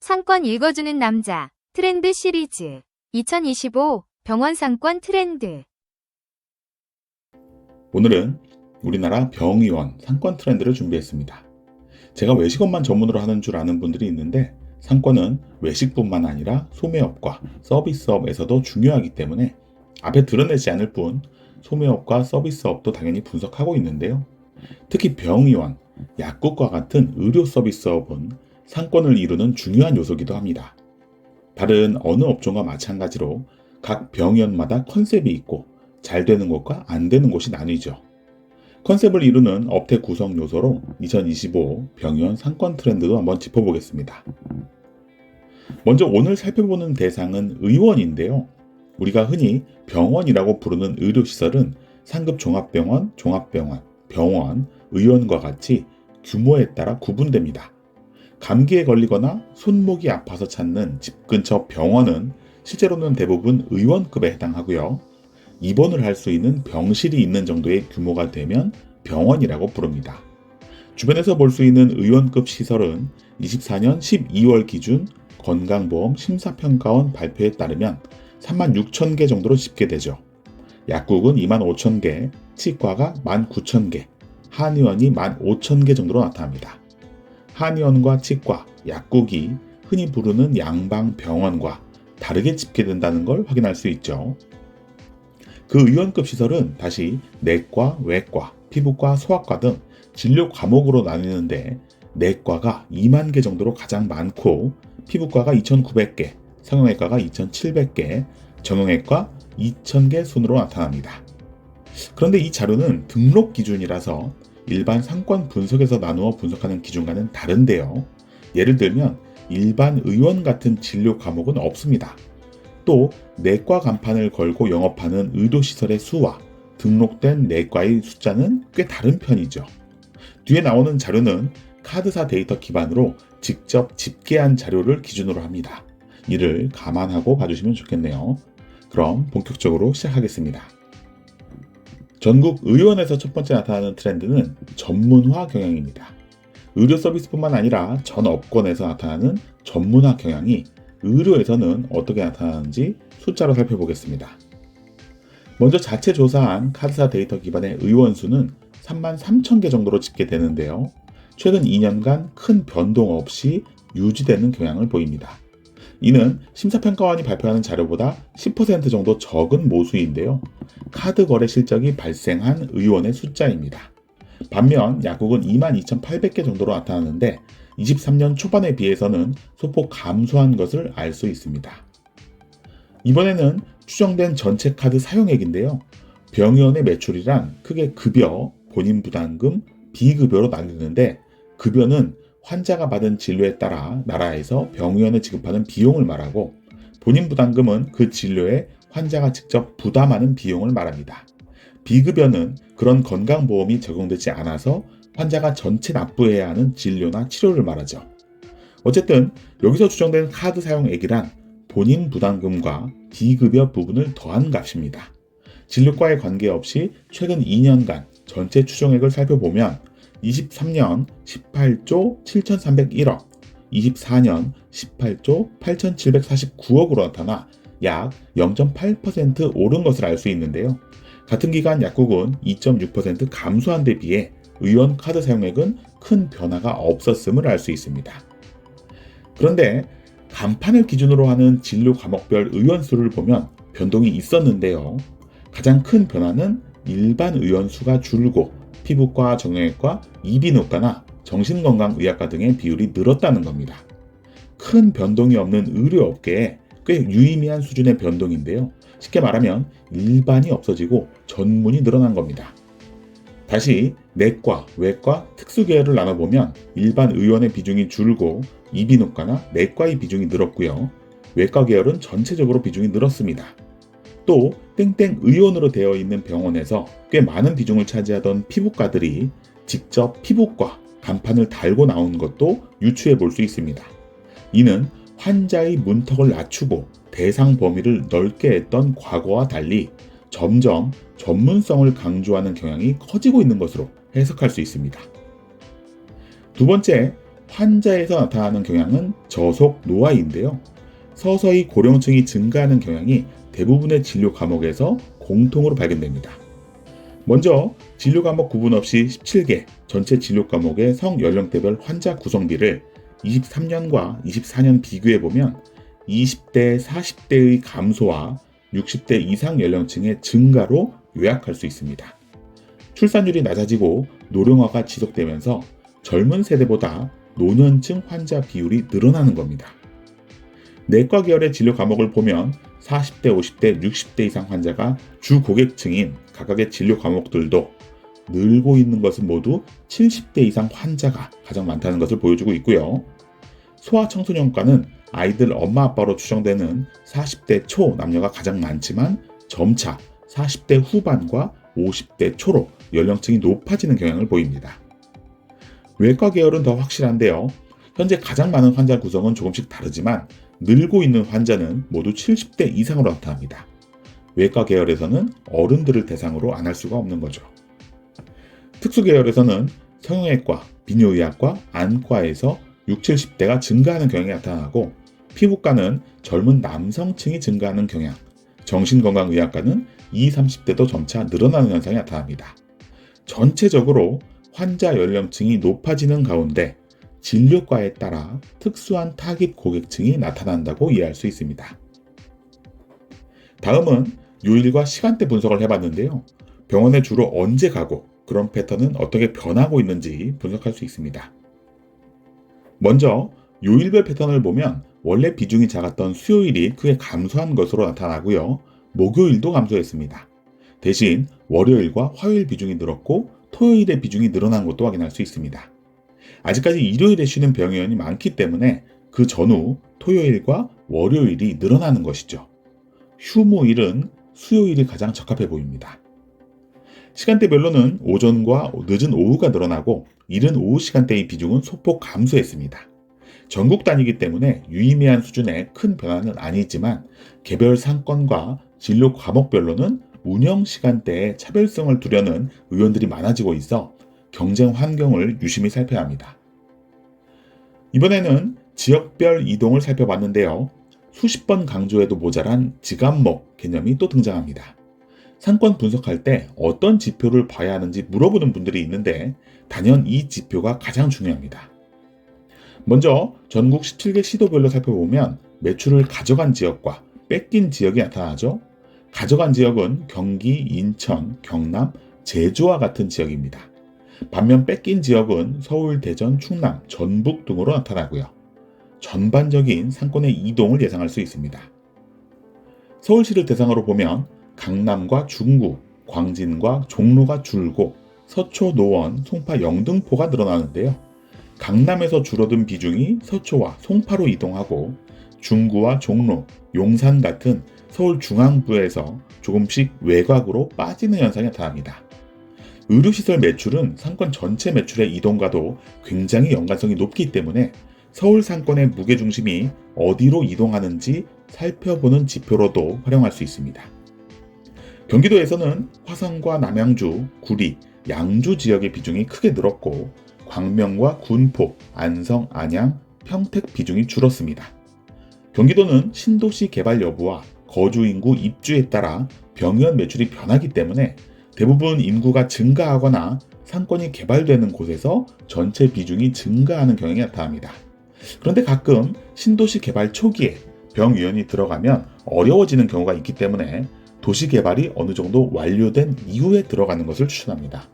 상권 읽어주는 남자 트렌드 시리즈 2025 병원 상권 트렌드. 오늘은 우리나라 병의원 상권 트렌드를 준비했습니다. 제가 외식업만 전문으로 하는 줄 아는 분들이 있는데 상권은 외식뿐만 아니라 소매업과 서비스업에서도 중요하기 때문에 앞에 드러내지 않을 뿐 소매업과 서비스업도 당연히 분석하고 있는데요. 특히 병의원, 약국과 같은 의료 서비스업은 상권을 이루는 중요한 요소이기도 합니다. 다른 어느 업종과 마찬가지로 각 병의원마다 컨셉이 있고 잘 되는 곳과 안 되는 곳이 나뉘죠. 컨셉을 이루는 업태 구성 요소로 2025 병의원 상권 트렌드도 한번 짚어보겠습니다. 먼저 오늘 살펴보는 대상은 의원인데요. 우리가 흔히 병원이라고 부르는 의료시설은 상급 종합병원, 종합병원, 병원, 의원과 같이 규모에 따라 구분됩니다. 감기에 걸리거나 손목이 아파서 찾는 집 근처 병원은 실제로는 대부분 의원급에 해당하고요. 입원을 할 수 있는 병실이 있는 정도의 규모가 되면 병원이라고 부릅니다. 주변에서 볼 수 있는 의원급 시설은 24년 12월 기준 건강보험 심사평가원 발표에 따르면 36,000개 정도로 집계되죠. 약국은 25,000개, 치과가 19,000개, 한의원이 15,000개 정도로 나타납니다. 한의원과 치과, 약국이 흔히 부르는 양방병원과 다르게 집계된다는 걸 확인할 수 있죠. 그 의원급 시설은 다시 내과, 외과, 피부과, 소아과 등 진료 과목으로 나뉘는데 내과가 2만 개 정도로 가장 많고 피부과가 2,900개, 성형외과가 2,700개, 정형외과 2,000개 순으로 나타납니다. 그런데 이 자료는 등록 기준이라서 일반 상권 분석에서 나누어 분석하는 기준과는 다른데요. 예를 들면 일반 의원 같은 진료 과목은 없습니다. 또 내과 간판을 걸고 영업하는 의료시설의 수와 등록된 내과의 숫자는 꽤 다른 편이죠. 뒤에 나오는 자료는 카드사 데이터 기반으로 직접 집계한 자료를 기준으로 합니다. 이를 감안하고 봐주시면 좋겠네요. 그럼 본격적으로 시작하겠습니다. 전국 의원에서 첫 번째 나타나는 트렌드는 전문화 경향입니다. 의료 서비스뿐만 아니라 전 업권에서 나타나는 전문화 경향이 의료에서는 어떻게 나타나는지 숫자로 살펴보겠습니다. 먼저 자체 조사한 카드사 데이터 기반의 의원 수는 33,000개 정도로 집계되는데요. 최근 2년간 큰 변동 없이 유지되는 경향을 보입니다. 이는 심사평가원이 발표하는 자료보다 10% 정도 적은 모수인데요. 카드 거래 실적이 발생한 의원의 숫자입니다. 반면 약국은 22,800개 정도로 나타나는데 23년 초반에 비해서는 소폭 감소한 것을 알 수 있습니다. 이번에는 추정된 전체 카드 사용액인데요. 병의원의 매출이란 크게 급여, 본인 부담금, 비급여로 나뉘는데 급여는 환자가 받은 진료에 따라 나라에서 병의원에 지급하는 비용을 말하고 본인 부담금은 그 진료에 환자가 직접 부담하는 비용을 말합니다. 비급여는 그런 건강보험이 적용되지 않아서 환자가 전체 납부해야 하는 진료나 치료를 말하죠. 어쨌든 여기서 추정된 카드 사용액이란 본인 부담금과 비급여 부분을 더한 값입니다. 진료과에 관계없이 최근 2년간 전체 추정액을 살펴보면 23년 18조 7,301억, 24년 18조 8,749억으로 나타나 약 0.8% 오른 것을 알 수 있는데요. 같은 기간 약국은 2.6% 감소한 데 비해 의원 카드 사용액은 큰 변화가 없었음을 알 수 있습니다. 그런데 간판을 기준으로 하는 진료 과목별 의원 수를 보면 변동이 있었는데요. 가장 큰 변화는 일반 의원 수가 줄고 피부과, 정형외과, 이비인후과나 정신건강의학과 등의 비율이 늘었다는 겁니다. 큰 변동이 없는 의료업계에 꽤 유의미한 수준의 변동인데요. 쉽게 말하면 일반이 없어지고 전문이 늘어난 겁니다. 다시 내과, 외과, 특수계열을 나눠보면 일반 의원의 비중이 줄고 이비인후과나 내과의 비중이 늘었고요. 외과 계열은 전체적으로 비중이 늘었습니다. 또 땡땡 의원으로 되어 있는 병원에서 꽤 많은 비중을 차지하던 피부과들이 직접 피부과 간판을 달고 나온 것도 유추해 볼 수 있습니다. 이는 환자의 문턱을 낮추고 대상 범위를 넓게 했던 과거와 달리 점점 전문성을 강조하는 경향이 커지고 있는 것으로 해석할 수 있습니다. 두 번째, 환자에서 나타나는 경향은 저속 노화인데요. 서서히 고령층이 증가하는 경향이 대부분의 진료 과목에서 공통으로 발견됩니다. 먼저 진료 과목 구분 없이 17개 전체 진료 과목의 성연령대별 환자 구성비를 23년과 24년 비교해보면 20대, 40대의 감소와 60대 이상 연령층의 증가로 요약할 수 있습니다. 출산율이 낮아지고 노령화가 지속되면서 젊은 세대보다 노년층 환자 비율이 늘어나는 겁니다. 내과 계열의 진료 과목을 보면 40대, 50대, 60대 이상 환자가 주 고객층인 각각의 진료 과목들도 늘고 있는 것은 모두 70대 이상 환자가 가장 많다는 것을 보여주고 있고요. 소아청소년과는 아이들 엄마 아빠로 추정되는 40대 초 남녀가 가장 많지만 점차 40대 후반과 50대 초로 연령층이 높아지는 경향을 보입니다. 외과 계열은 더 확실한데요. 현재 가장 많은 환자 구성은 조금씩 다르지만 늘고 있는 환자는 모두 70대 이상으로 나타납니다. 외과 계열에서는 어른들을 대상으로 안 할 수가 없는 거죠. 특수 계열에서는 성형외과, 비뇨의학과, 안과에서 60, 70대가 증가하는 경향이 나타나고 피부과는 젊은 남성층이 증가하는 경향, 정신건강의학과는 20, 30대도 점차 늘어나는 현상이 나타납니다. 전체적으로 환자 연령층이 높아지는 가운데 진료과에 따라 특수한 타깃 고객층이 나타난다고 이해할 수 있습니다. 다음은 요일과 시간대 분석을 해봤는데요. 병원에 주로 언제 가고 그런 패턴은 어떻게 변하고 있는지 분석할 수 있습니다. 먼저 요일별 패턴을 보면 원래 비중이 작았던 수요일이 크게 감소한 것으로 나타나고요. 목요일도 감소했습니다. 대신 월요일과 화요일 비중이 늘었고 토요일의 비중이 늘어난 것도 확인할 수 있습니다. 아직까지 일요일에 쉬는 병의원이 많기 때문에 그 전후 토요일과 월요일이 늘어나는 것이죠. 휴무일은 수요일이 가장 적합해 보입니다. 시간대별로는 오전과 늦은 오후가 늘어나고 이른 오후 시간대의 비중은 소폭 감소했습니다. 전국 단위이기 때문에 유의미한 수준의 큰 변화는 아니지만 개별 상권과 진료 과목별로는 운영 시간대에 차별성을 두려는 의원들이 많아지고 있어 경쟁 환경을 유심히 살펴야 합니다. 이번에는 지역별 이동을 살펴봤는데요. 수십 번 강조해도 모자란 지갑목 개념이 또 등장합니다. 상권 분석할 때 어떤 지표를 봐야 하는지 물어보는 분들이 있는데 단연 이 지표가 가장 중요합니다. 먼저 전국 17개 시도별로 살펴보면 매출을 가져간 지역과 뺏긴 지역이 나타나죠. 가져간 지역은 경기, 인천, 경남, 제주와 같은 지역입니다. 반면 뺏긴 지역은 서울, 대전, 충남, 전북 등으로 나타나고요. 전반적인 상권의 이동을 예상할 수 있습니다. 서울시를 대상으로 보면 강남과 중구, 광진과 종로가 줄고 서초, 노원, 송파, 영등포가 늘어나는데요. 강남에서 줄어든 비중이 서초와 송파로 이동하고 중구와 종로, 용산 같은 서울 중앙부에서 조금씩 외곽으로 빠지는 현상이 나타납니다. 의료시설 매출은 상권 전체 매출의 이동과도 굉장히 연관성이 높기 때문에 서울 상권의 무게중심이 어디로 이동하는지 살펴보는 지표로도 활용할 수 있습니다. 경기도에서는 화성과 남양주, 구리, 양주 지역의 비중이 크게 늘었고 광명과 군포, 안성, 안양, 평택 비중이 줄었습니다. 경기도는 신도시 개발 여부와 거주 인구 입주에 따라 병원 매출이 변하기 때문에 대부분 인구가 증가하거나 상권이 개발되는 곳에서 전체 비중이 증가하는 경향이 나타납니다. 그런데 가끔 신도시 개발 초기에 병의원이 들어가면 어려워지는 경우가 있기 때문에 도시 개발이 어느 정도 완료된 이후에 들어가는 것을 추천합니다.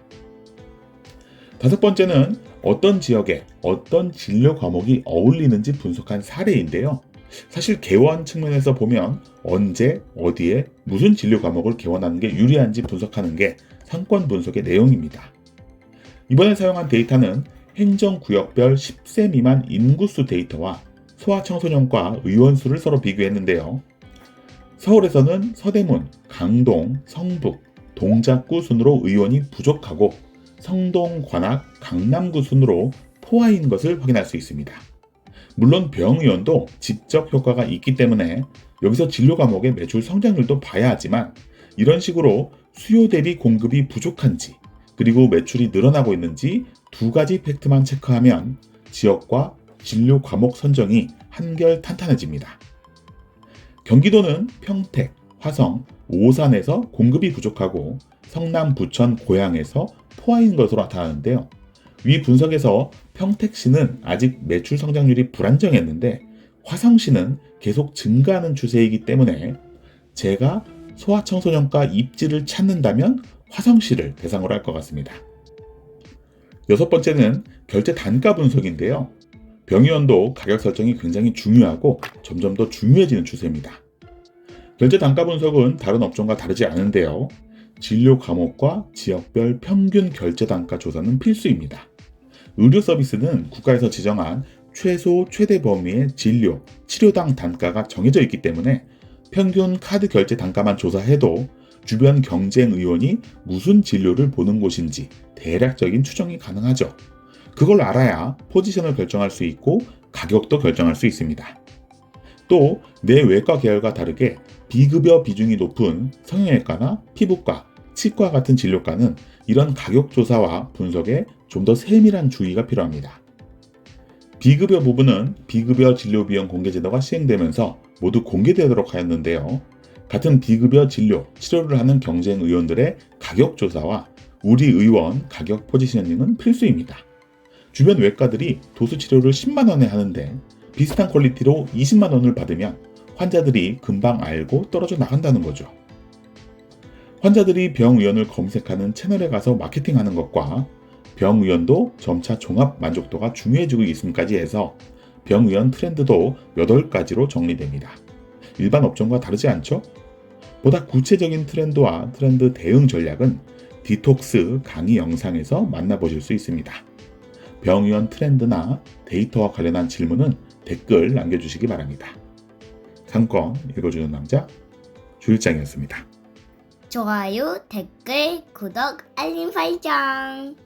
다섯 번째는 어떤 지역에 어떤 진료 과목이 어울리는지 분석한 사례인데요. 사실 개원 측면에서 보면 언제, 어디에, 무슨 진료 과목을 개원하는 게 유리한지 분석하는 게 상권 분석의 내용입니다. 이번에 사용한 데이터는 행정구역별 10세 미만 인구수 데이터와 소아청소년과 의원수를 서로 비교했는데요. 서울에서는 서대문, 강동, 성북, 동작구 순으로 의원이 부족하고 성동, 관악, 강남구 순으로 포화인 것을 확인할 수 있습니다. 물론 병의원도 직접 효과가 있기 때문에 여기서 진료 과목의 매출 성장률도 봐야 하지만 이런 식으로 수요 대비 공급이 부족한지 그리고 매출이 늘어나고 있는지 두 가지 팩트만 체크하면 지역과 진료 과목 선정이 한결 탄탄해집니다. 경기도는 평택, 화성, 오산에서 공급이 부족하고 성남, 부천, 고양에서 포화인 것으로 나타나는데요. 위 분석에서 평택시는 아직 매출 성장률이 불안정했는데 화성시는 계속 증가하는 추세이기 때문에 제가 소아청소년과 입지를 찾는다면 화성시를 대상으로 할 것 같습니다. 여섯 번째는 결제 단가 분석인데요. 병의원도 가격 설정이 굉장히 중요하고 점점 더 중요해지는 추세입니다. 결제 단가 분석은 다른 업종과 다르지 않은데요. 진료 과목과 지역별 평균 결제 단가 조사는 필수입니다. 의료 서비스는 국가에서 지정한 최소 최대 범위의 진료, 치료당 단가가 정해져 있기 때문에 평균 카드 결제 단가만 조사해도 주변 경쟁 의원이 무슨 진료를 보는 곳인지 대략적인 추정이 가능하죠. 그걸 알아야 포지션을 결정할 수 있고 가격도 결정할 수 있습니다. 또 내 외과 계열과 다르게 비급여 비중이 높은 성형외과나 피부과, 치과 같은 진료과는 이런 가격 조사와 분석에 좀 더 세밀한 주의가 필요합니다. 비급여 부분은 비급여 진료 비용 공개 제도가 시행되면서 모두 공개되도록 하였는데요. 같은 비급여 진료, 치료를 하는 경쟁 의원들의 가격 조사와 우리 의원 가격 포지셔닝은 필수입니다. 주변 외과들이 도수 치료를 10만 원에 하는데 비슷한 퀄리티로 20만 원을 받으면 환자들이 금방 알고 떨어져 나간다는 거죠. 환자들이 병의원을 검색하는 채널에 가서 마케팅하는 것과 병의원도 점차 종합 만족도가 중요해지고 있음까지 해서 병의원 트렌드도 8가지로 정리됩니다. 일반 업종과 다르지 않죠? 보다 구체적인 트렌드와 트렌드 대응 전략은 디톡스 강의 영상에서 만나보실 수 있습니다. 병의원 트렌드나 데이터와 관련한 질문은 댓글 남겨주시기 바랍니다. 상권 읽어주는 남자 주일장이었습니다. 좋아요, 댓글, 구독, 알림 설정.